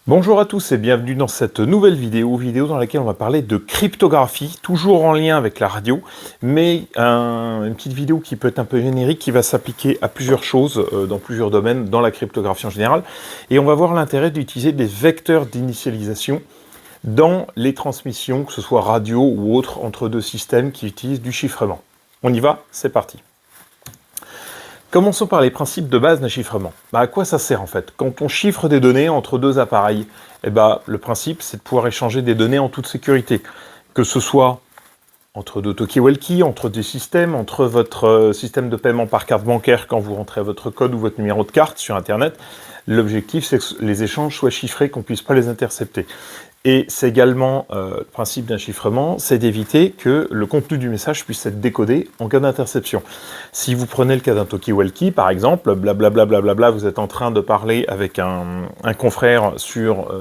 Bonjour à tous et bienvenue dans cette nouvelle vidéo dans laquelle on va parler de cryptographie, toujours en lien avec la radio, mais une petite vidéo qui peut être un peu générique, qui va s'appliquer à plusieurs choses, dans plusieurs domaines, dans la cryptographie en général, et on va voir l'intérêt d'utiliser des vecteurs d'initialisation dans les transmissions, que ce soit radio ou autre, entre deux systèmes qui utilisent du chiffrement. On y va, c'est parti. Commençons par les principes de base d'un chiffrement. À quoi ça sert en fait? Quand on chiffre des données entre deux appareils, le principe c'est de pouvoir échanger des données en toute sécurité. Que ce soit entre deux talkie-walkie, entre des systèmes, entre votre système de paiement par carte bancaire quand vous rentrez votre code ou votre numéro de carte sur Internet, l'objectif c'est que les échanges soient chiffrés, qu'on ne puisse pas les intercepter. Et c'est également le principe d'un chiffrement, c'est d'éviter que le contenu du message puisse être décodé en cas d'interception. Si vous prenez le cas d'un talkie-walkie, par exemple, blablabla, vous êtes en train de parler avec un confrère sur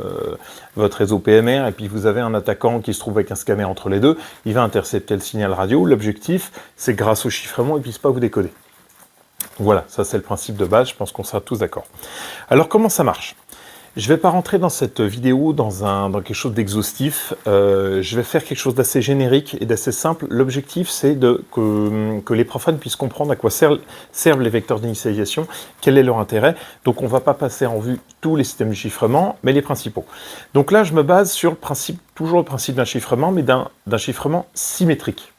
votre réseau PMR, et puis vous avez un attaquant qui se trouve avec un scanner entre les deux, il va intercepter le signal radio. L'objectif, c'est grâce au chiffrement, il ne puisse pas vous décoder. Voilà, ça c'est le principe de base, je pense qu'on sera tous d'accord. Alors comment ça marche ? Je ne vais pas rentrer dans cette vidéo dans quelque chose d'exhaustif, je vais faire quelque chose d'assez générique et d'assez simple. L'objectif c'est que les profanes puissent comprendre à quoi servent les vecteurs d'initialisation, quel est leur intérêt. Donc on ne va pas passer en vue tous les systèmes de chiffrement, mais les principaux. Donc là je me base sur toujours le principe d'un chiffrement, mais d'un chiffrement symétrique.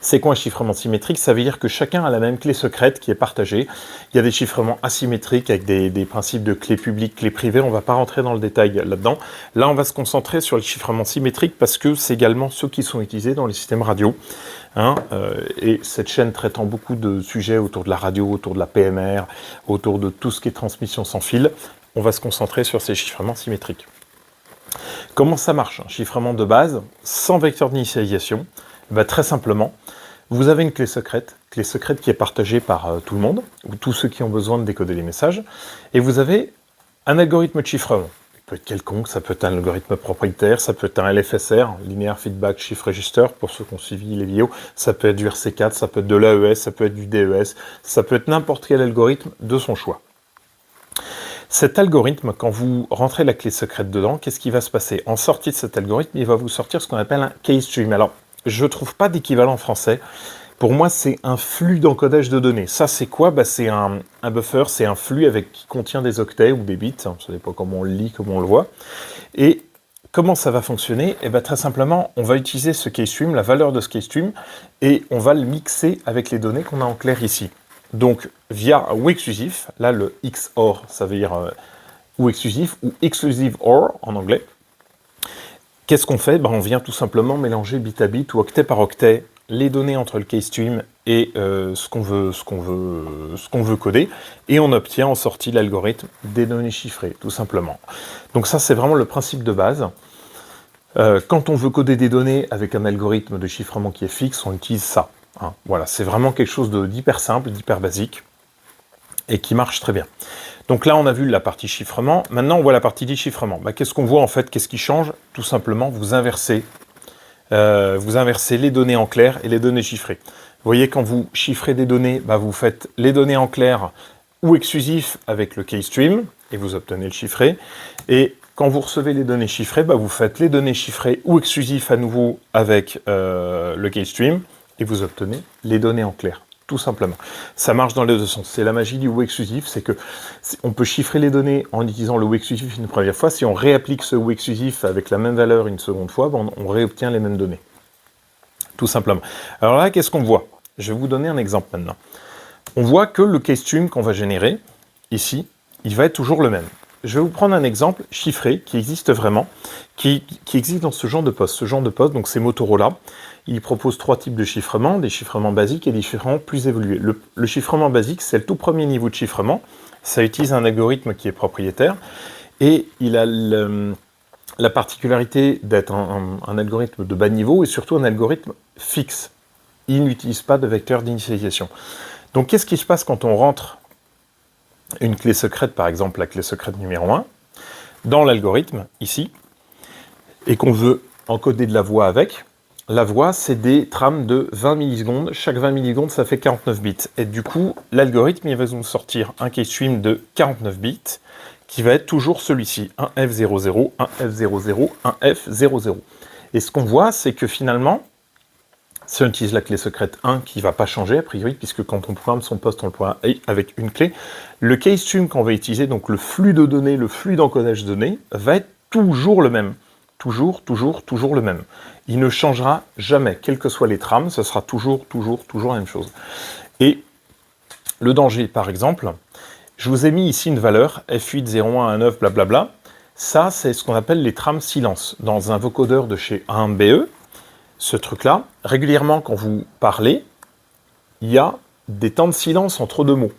C'est quoi un chiffrement symétrique? Ça veut dire que chacun a la même clé secrète qui est partagée. Il y a des chiffrements asymétriques avec des principes de clé publique, clé privée. On ne va pas rentrer dans le détail là-dedans. Là, on va se concentrer sur les chiffrements symétriques parce que c'est également ceux qui sont utilisés dans les systèmes radio. Et cette chaîne traitant beaucoup de sujets autour de la radio, autour de la PMR, autour de tout ce qui est transmission sans fil, on va se concentrer sur ces chiffrements symétriques. Comment ça marche? Un chiffrement de base, sans vecteur d'initialisation. Très simplement, vous avez une clé secrète qui est partagée par tout le monde, ou tous ceux qui ont besoin de décoder les messages, et vous avez un algorithme de chiffrement. Il peut être quelconque, ça peut être un algorithme propriétaire, ça peut être un LFSR, Linear Feedback Shift Register, pour ceux qui ont suivi les vidéos, ça peut être du RC4, ça peut être de l'AES, ça peut être du DES, ça peut être n'importe quel algorithme de son choix. Cet algorithme, quand vous rentrez la clé secrète dedans, qu'est-ce qui va se passer? En sortie de cet algorithme, il va vous sortir ce qu'on appelle un keystream. Alors, je ne trouve pas d'équivalent français. Pour moi, c'est un flux d'encodage de données. Ça, c'est quoi? C'est un buffer, c'est un flux qui contient des octets ou des bits. Ça ne dépend comment on le lit, comment on le voit. Et comment ça va fonctionner? Très simplement, on va utiliser ce keystream, la valeur de ce keystream, et on va le mixer avec les données qu'on a en clair ici. Donc, via un ou exclusif, là, le XOR, ça veut dire ou exclusif, ou exclusive OR en anglais. Qu'est-ce qu'on fait? On vient tout simplement mélanger bit à bit ou octet par octet les données entre le keystream et ce qu'on veut coder, et on obtient en sortie l'algorithme des données chiffrées, tout simplement. Donc ça, c'est vraiment le principe de base. Quand on veut coder des données avec un algorithme de chiffrement qui est fixe, on utilise ça. Voilà, c'est vraiment quelque chose d'hyper simple, d'hyper basique, et qui marche très bien. Donc là, on a vu la partie chiffrement. Maintenant, on voit la partie déchiffrement. Qu'est-ce qu'on voit en fait? Qu'est-ce qui change? Tout simplement, vous inversez les données en clair et les données chiffrées. Vous voyez, quand vous chiffrez des données, vous faites les données en clair ou exclusif avec le keystream, et vous obtenez le chiffré. Et quand vous recevez les données chiffrées, vous faites les données chiffrées ou exclusif à nouveau avec le keystream, et vous obtenez les données en clair. Tout simplement. Ça marche dans les deux sens. C'est la magie du ou exclusif, c'est que on peut chiffrer les données en utilisant le ou exclusif une première fois. Si on réapplique ce ou exclusif avec la même valeur une seconde fois, on réobtient les mêmes données. Tout simplement. Alors là, qu'est-ce qu'on voit? Je vais vous donner un exemple maintenant. On voit que le keystream qu'on va générer, ici, il va être toujours le même. Je vais vous prendre un exemple chiffré qui existe vraiment, qui existe dans ce genre de poste. Ce genre de poste, donc c'est Motorola. Il propose 3 types de chiffrement, des chiffrements basiques et des chiffrements plus évolués. Le chiffrement basique, c'est le tout premier niveau de chiffrement. Ça utilise un algorithme qui est propriétaire et il a la particularité d'être un algorithme de bas niveau et surtout un algorithme fixe. Il n'utilise pas de vecteur d'initialisation. Donc qu'est-ce qui se passe quand on rentre une clé secrète, par exemple la clé secrète numéro 1, dans l'algorithme, ici, et qu'on veut encoder de la voix avec? la voix, c'est des trames de 20 millisecondes. Chaque 20 millisecondes, ça fait 49 bits. Et du coup, l'algorithme, il va nous sortir un keystream de 49 bits, qui va être toujours celui-ci. Un F00, un F00, un F00. Et ce qu'on voit, c'est que finalement, si on utilise la clé secrète 1, qui ne va pas changer, a priori, puisque quand on programme son poste, on le programme avec une clé, le keystream qu'on va utiliser, donc le flux de données, le flux d'encodage de données, va être toujours le même. Toujours le même. Il ne changera jamais, quelles que soient les trames, ce sera toujours la même chose. Et le danger, par exemple, je vous ai mis ici une valeur, F80119, blablabla. Ça, c'est ce qu'on appelle les trames silence. Dans un vocodeur de chez A1BE, ce truc-là, régulièrement, quand vous parlez, il y a des temps de silence entre deux mots.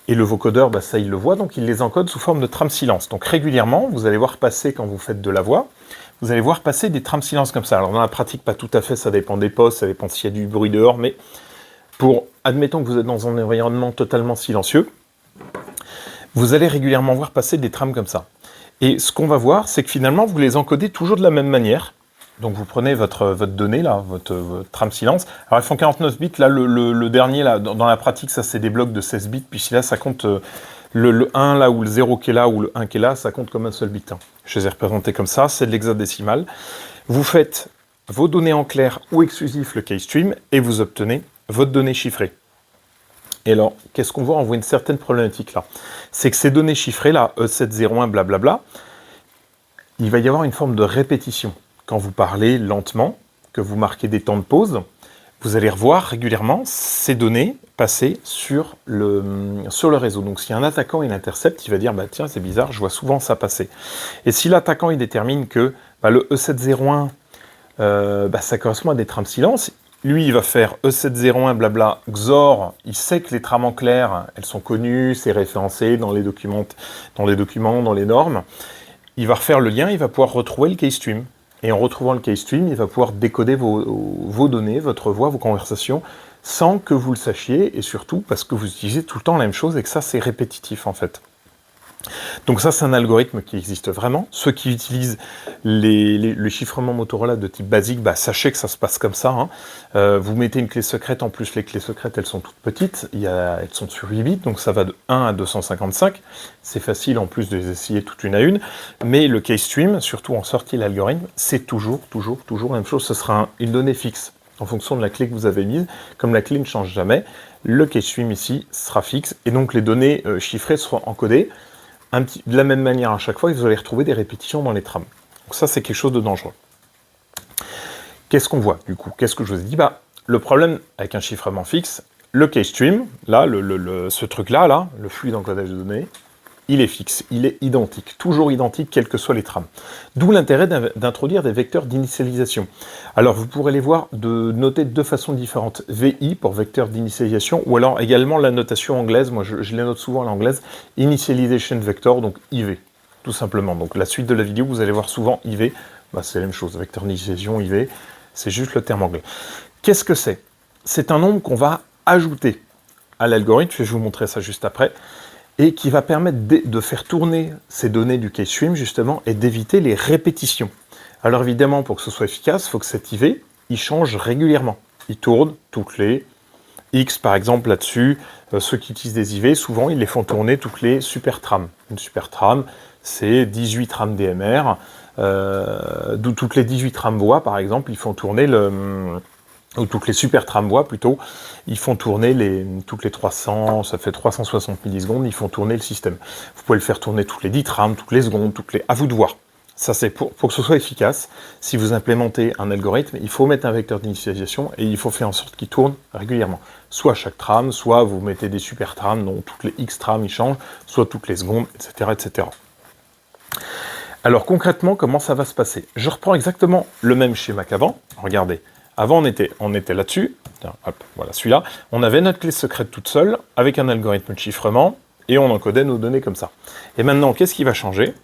Et le vocodeur, bah, ça, il le voit, donc il les encode sous forme de trames silence. Donc régulièrement, vous allez voir passer, quand vous faites de la voix, vous allez voir passer des trames silence comme ça. Alors dans la pratique, pas tout à fait, ça dépend des postes, ça dépend s'il y a du bruit dehors, mais admettons que vous êtes dans un environnement totalement silencieux, vous allez régulièrement voir passer des trames comme ça. Et ce qu'on va voir, c'est que finalement, vous les encodez toujours de la même manière. Donc vous prenez votre donnée, là, votre trame silence. Alors ils font 49 bits, là, le dernier, là, dans la pratique, ça c'est des blocs de 16 bits, puis là, ça compte le 1 là, ou le 0 qui est là, ou le 1 qui est là, ça compte comme un seul bit. Je les ai représentés comme ça, c'est de l'hexadécimal. Vous faites vos données en clair ou exclusif, le keystream, et vous obtenez votre donnée chiffrée. Et alors, qu'est-ce qu'on voit? On voit une certaine problématique là. C'est que ces données chiffrées là, E701, blablabla, il va y avoir une forme de répétition. Quand vous parlez lentement, que vous marquez des temps de pause, vous allez revoir régulièrement ces données passer sur le réseau. Donc si un attaquant il intercepte, il va dire bah, « tiens, c'est bizarre, je vois souvent ça passer ». Et si l'attaquant il détermine que bah, le E701, ça correspond à des trames silence, lui il va faire E701 blabla XOR, il sait que les trames en clair, elles sont connues, c'est référencé dans les documents, dans les normes, il va refaire le lien, il va pouvoir retrouver le keystream. Et en retrouvant le keystream, il va pouvoir décoder vos données, votre voix, vos conversations, sans que vous le sachiez, et surtout parce que vous utilisez tout le temps la même chose, et que ça, c'est répétitif, en fait. Donc ça, c'est un algorithme qui existe vraiment. Ceux qui utilisent le chiffrement Motorola de type basique, bah, sachez que ça se passe comme ça. Hein. Vous mettez une clé secrète, en plus les clés secrètes, elles sont toutes petites, elles sont sur 8 bits, donc ça va de 1 à 255. C'est facile en plus de les essayer toutes une à une. Mais le keystream, surtout en sortie de l'algorithme, c'est toujours la même chose. Ce sera une donnée fixe en fonction de la clé que vous avez mise. Comme la clé ne change jamais, le keystream ici sera fixe, et donc les données chiffrées seront encodées de la même manière à chaque fois, et vous allez retrouver des répétitions dans les trames. Donc ça, c'est quelque chose de dangereux. Qu'est-ce qu'on voit, du coup? Qu'est-ce que je vous ai dit? Bah, le problème avec un chiffrement fixe, le keystream, là, ce truc-là, là, le flux d'encodage de données, il est fixe, il est identique, toujours identique, quelles que soient les trames. D'où l'intérêt d'introduire des vecteurs d'initialisation. Alors, vous pourrez les voir noter de deux façons différentes. VI pour vecteur d'initialisation, ou alors également la notation anglaise, moi je les note souvent à l'anglaise, Initialization Vector, donc IV, tout simplement. Donc la suite de la vidéo, vous allez voir souvent IV, bah, c'est la même chose, vecteur d'initialisation, IV, c'est juste le terme anglais. Qu'est-ce que c'est? C'est un nombre qu'on va ajouter à l'algorithme, je vais vous montrer ça juste après, et qui va permettre de faire tourner ces données du keystream, justement, et d'éviter les répétitions. Alors évidemment, pour que ce soit efficace, il faut que cet IV, il change régulièrement. Il tourne toutes les X, par exemple, là-dessus. Ceux qui utilisent des IV, souvent, ils les font tourner toutes les super trames. Une super trame, c'est 18 trames DMR. D'où toutes les 18 trames voix, par exemple, ils font tourner ou toutes les super tramvoies plutôt, ils font tourner toutes les 300, ça fait 360 millisecondes, ils font tourner le système. Vous pouvez le faire tourner toutes les 10 trames, toutes les secondes, à vous de voir. Ça c'est pour que ce soit efficace. Si vous implémentez un algorithme, il faut mettre un vecteur d'initialisation et il faut faire en sorte qu'il tourne régulièrement. Soit chaque trame, soit vous mettez des super trames, dont toutes les X trames ils changent, soit toutes les secondes, etc., etc. Alors concrètement, comment ça va se passer? Je reprends exactement le même schéma qu'avant. Regardez. Avant, on était là-dessus, hop, voilà celui-là, on avait notre clé secrète toute seule, avec un algorithme de chiffrement, et on encodait nos données comme ça. Et maintenant, qu'est-ce qui va changer?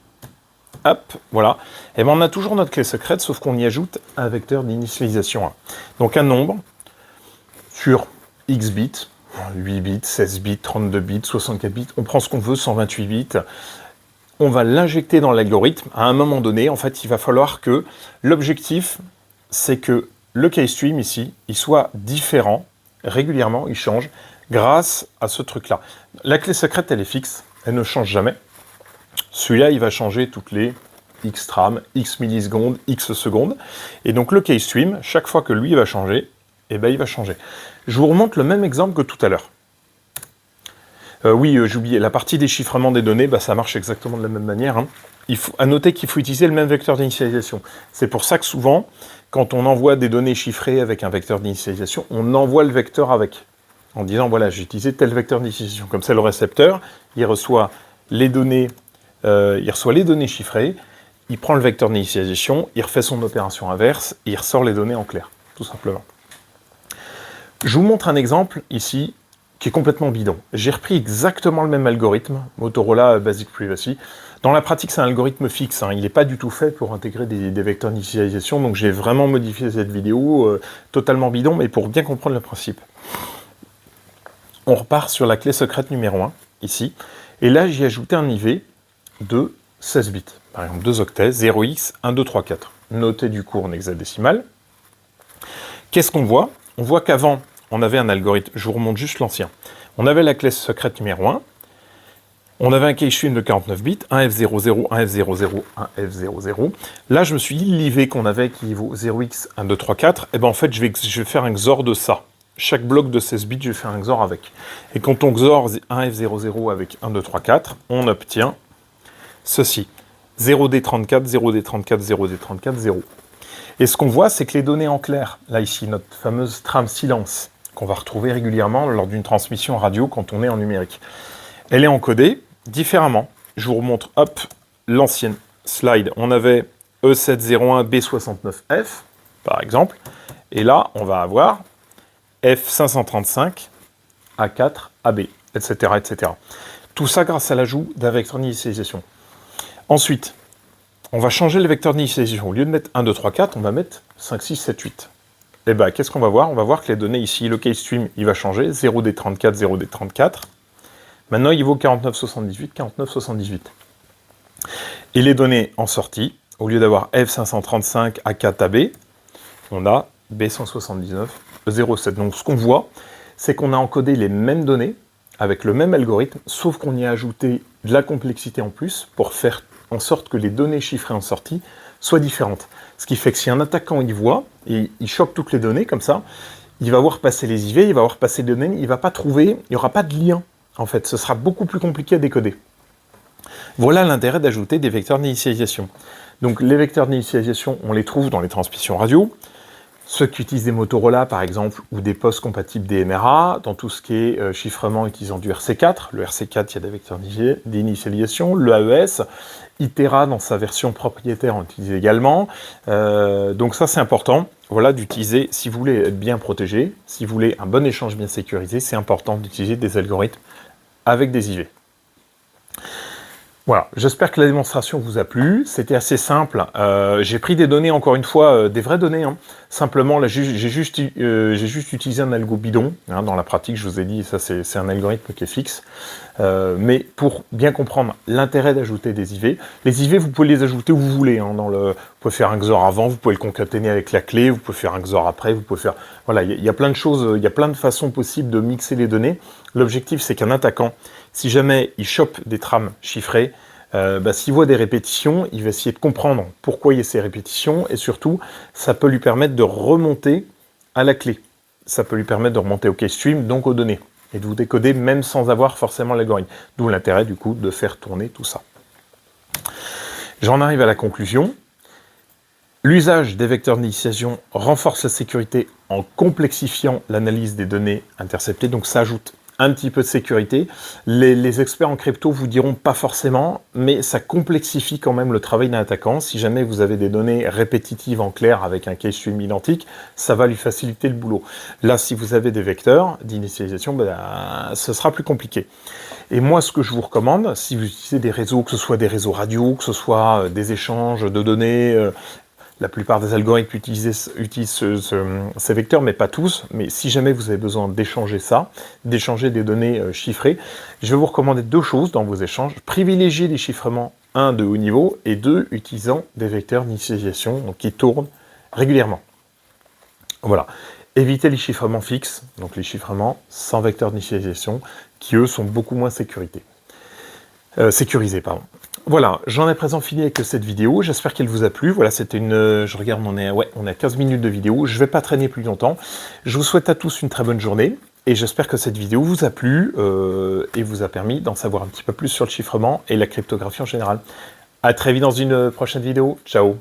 Hop, voilà. Et bien on a toujours notre clé secrète, sauf qu'on y ajoute un vecteur d'initialisation 1. Donc un nombre sur X bits, 8 bits, 16 bits, 32 bits, 64 bits, on prend ce qu'on veut, 128 bits, on va l'injecter dans l'algorithme. À un moment donné, en fait, il va falloir que l'objectif, c'est que le keystream ici, il soit différent, régulièrement, il change, grâce à ce truc-là. La clé secrète, elle est fixe, elle ne change jamais. Celui-là, il va changer toutes les X trames, X millisecondes, X secondes. Et donc le keystream, chaque fois que lui va changer, eh ben, il va changer. Je vous remonte le même exemple que tout à l'heure. Oui, j'ai oublié, la partie déchiffrement des données, bah, ça marche exactement de la même manière. Hein. Il faut à noter qu'il faut utiliser le même vecteur d'initialisation. C'est pour ça que souvent, quand on envoie des données chiffrées avec un vecteur d'initialisation, on envoie le vecteur avec, en disant, voilà, j'ai utilisé tel vecteur d'initialisation. Comme ça, le récepteur, il reçoit les données chiffrées, il prend le vecteur d'initialisation, il refait son opération inverse, et il ressort les données en clair, tout simplement. Je vous montre un exemple ici, qui est complètement bidon. J'ai repris exactement le même algorithme, Motorola Basic Privacy. Dans la pratique, c'est un algorithme fixe, hein. Il n'est pas du tout fait pour intégrer des vecteurs d'initialisation, donc j'ai vraiment modifié cette vidéo, totalement bidon, mais pour bien comprendre le principe. On repart sur la clé secrète numéro 1, ici, et là, j'ai ajouté un IV de 16 bits, par exemple 2 octets, 0x, 1, 2, 3, 4, noté du coup en hexadécimal. Qu'est-ce qu'on voit? On voit qu'avant, on avait un algorithme, je vous remonte juste l'ancien. On avait la clé secrète numéro 1, on avait un keystream de 49 bits, 1 F00, 1 F00, 1 F00. Là, je me suis dit, l'IV qu'on avait qui vaut 0x, 1, 2, 3, 4, et ben en fait, je vais faire un XOR de ça. Chaque bloc de 16 bits, je vais faire un XOR avec. Et quand on XOR 1 F00 avec 1, 2, 3, 4, on obtient ceci. 0D34, 0D34, 0D34, 0. Et ce qu'on voit, c'est que les données en clair, là ici, notre fameuse trame silence, qu'on va retrouver régulièrement lors d'une transmission radio quand on est en numérique, elle est encodée différemment. Je vous remontre, hop, l'ancienne slide. On avait E701B69F, par exemple, et là, on va avoir F535 A4AB, etc., etc. Tout ça grâce à l'ajout d'un vecteur d'initialisation. Ensuite, on va changer le vecteur d'initialisation. Au lieu de mettre 1, 2, 3, 4, on va mettre 5, 6, 7, 8. Et bien, qu'est-ce qu'on va voir? On va voir que les données ici, le keystream, il va changer. 0D34, 0D34. Maintenant, il vaut 4978, 4978. Et les données en sortie, au lieu d'avoir F535 A4AB, on a B179 07. Donc, ce qu'on voit, c'est qu'on a encodé les mêmes données avec le même algorithme, sauf qu'on y a ajouté de la complexité en plus pour faire en sorte que les données chiffrées en sortie soient différentes. Ce qui fait que si un attaquant y voit, et il chope toutes les données comme ça, il va voir passer les IV, il va voir passer les données, il ne va pas trouver, il n'y aura pas de lien, en fait. Ce sera beaucoup plus compliqué à décoder. Voilà l'intérêt d'ajouter des vecteurs d'initialisation. Donc les vecteurs d'initialisation, on les trouve dans les transmissions radio, ceux qui utilisent des Motorola, par exemple, ou des postes compatibles DMRA, dans tout ce qui est chiffrement utilisant du RC4. Le RC4, il y a des vecteurs d'initialisation. Le AES, Itera, dans sa version propriétaire, on utilise également. Donc ça, c'est important, voilà, d'utiliser, si vous voulez être bien protégé, si vous voulez un bon échange bien sécurisé, c'est important d'utiliser des algorithmes avec des IV. Voilà, j'espère que la démonstration vous a plu, c'était assez simple, j'ai pris des données, encore une fois, des vraies données, hein. Simplement, là, j'ai juste utilisé un algo bidon, hein, dans la pratique, je vous ai dit, ça c'est un algorithme qui est fixe, mais pour bien comprendre l'intérêt d'ajouter des IV, les IV, vous pouvez les ajouter où vous voulez, hein, vous pouvez faire un XOR avant, vous pouvez le concaténer avec la clé, vous pouvez faire un XOR après, vous pouvez faire, voilà, il y a plein de choses, il y a plein de façons possibles de mixer les données. L'objectif, c'est qu'un attaquant, si jamais il chope des trames chiffrées, s'il voit des répétitions, il va essayer de comprendre pourquoi il y a ces répétitions, et surtout, ça peut lui permettre de remonter à la clé. Ça peut lui permettre de remonter au keystream, donc aux données, et de vous décoder même sans avoir forcément l'algorithme. D'où l'intérêt, du coup, de faire tourner tout ça. J'en arrive à la conclusion. L'usage des vecteurs d'initialisation renforce la sécurité en complexifiant l'analyse des données interceptées, donc ça ajoute un petit peu de sécurité. Les experts en crypto vous diront pas forcément, mais ça complexifie quand même le travail d'un attaquant. Si jamais vous avez des données répétitives en clair avec un keystream identique, ça va lui faciliter le boulot. Là, si vous avez des vecteurs d'initialisation, ce sera plus compliqué. Et moi, ce que je vous recommande, si vous utilisez des réseaux, que ce soit des réseaux radio, que ce soit des échanges de données, la plupart des algorithmes utilisent ces vecteurs, mais pas tous. Mais si jamais vous avez besoin d'échanger ça, d'échanger des données chiffrées, je vais vous recommander deux choses dans vos échanges. Privilégiez les chiffrements, 1, de haut niveau, et 2, utilisant des vecteurs d'initialisation qui tournent régulièrement. Voilà. Évitez les chiffrements fixes, donc les chiffrements sans vecteur d'initialisation, qui eux sont beaucoup moins sécurisés. Pardon. Voilà, j'en ai présent fini avec cette vidéo, j'espère qu'elle vous a plu. Voilà, c'était une... je regarde, on est à 15 minutes de vidéo, je ne vais pas traîner plus longtemps. Je vous souhaite à tous une très bonne journée, et j'espère que cette vidéo vous a plu, et vous a permis d'en savoir un petit peu plus sur le chiffrement et la cryptographie en général. À très vite dans une prochaine vidéo, ciao.